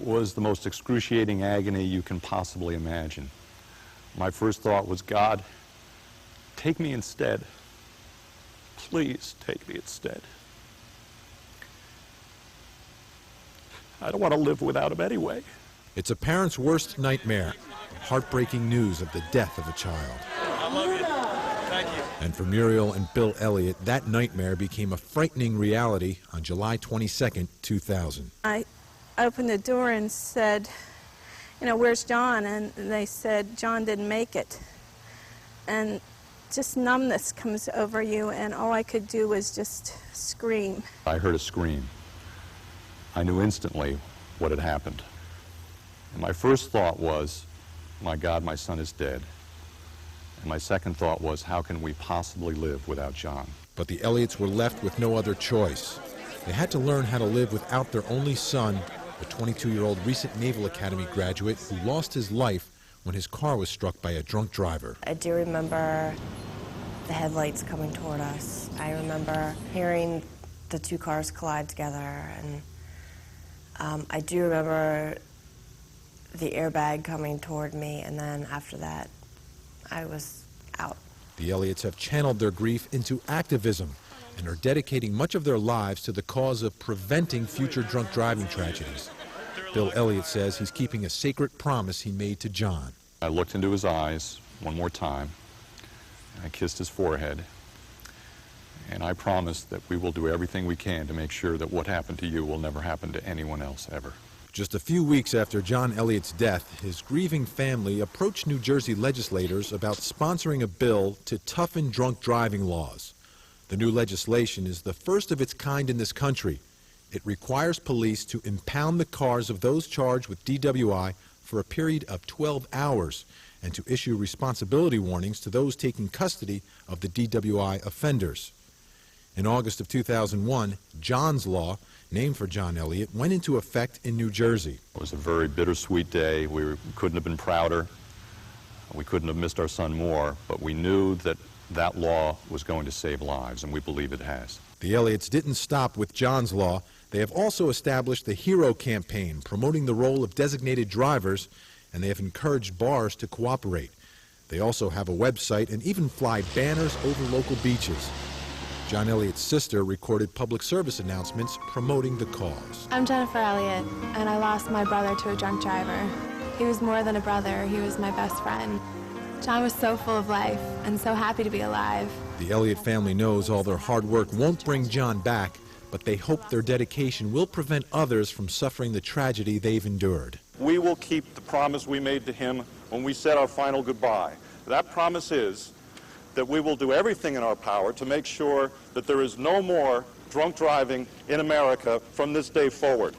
was the most excruciating agony you can possibly imagine. My first thought was, God, take me instead. Please take me instead. I don't want to live without him anyway. It's a parent's worst nightmare, heartbreaking news of the death of a child. I love you. Thank you. And for Muriel and Bill Elliott, that nightmare became a frightening reality on July 22nd, 2000. I opened the door and said, you know, where's John? And they said, John didn't make it. And just numbness comes over you, and all I could do was just scream. I heard a scream. I knew instantly what had happened. And my first thought was, my God, my son is dead. And my second thought was, how can we possibly live without John? But the Elliots were left with no other choice. They had to learn how to live without their only son, a 22-year-old recent Naval Academy graduate who lost his life when his car was struck by a drunk driver. I do remember the headlights coming toward us. I remember hearing the two cars collide together, and I do remember the airbag coming toward me, and then after that, I was out. The Elliots have channeled their grief into activism and are dedicating much of their lives to the cause of preventing future drunk driving tragedies. Bill Elliott says he's keeping a sacred promise he made to John. I looked into his eyes one more time, and I kissed his forehead, and I promised that we will do everything we can to make sure that what happened to you will never happen to anyone else ever. Just a few weeks after John Elliott's death, his grieving family approached New Jersey legislators about sponsoring a bill to toughen drunk driving laws. The new legislation is the first of its kind in this country. It requires police to impound the cars of those charged with DWI for a period of 12 hours and to issue responsibility warnings to those taking custody of the DWI offenders. In August of 2001, John's Law, named for John Elliott, went into effect in New Jersey. It was a very bittersweet day. We couldn't have been prouder. We couldn't have missed our son more, but we knew that that law was going to save lives, and we believe it has. The Elliots didn't stop with John's Law. They have also established the HERO campaign, promoting the role of designated drivers, and they have encouraged bars to cooperate. They also have a website and even fly banners over local beaches. John Elliott's sister recorded public service announcements promoting the cause. I'm Jennifer Elliott, and I lost my brother to a drunk driver. He was more than a brother, he was my best friend. John was so full of life and so happy to be alive. The Elliott family knows all their hard work won't bring John back, but they hope their dedication will prevent others from suffering the tragedy they've endured. We will keep the promise we made to him when we said our final goodbye. That promise is that we will do everything in our power to make sure that there is no more drunk driving in America from this day forward.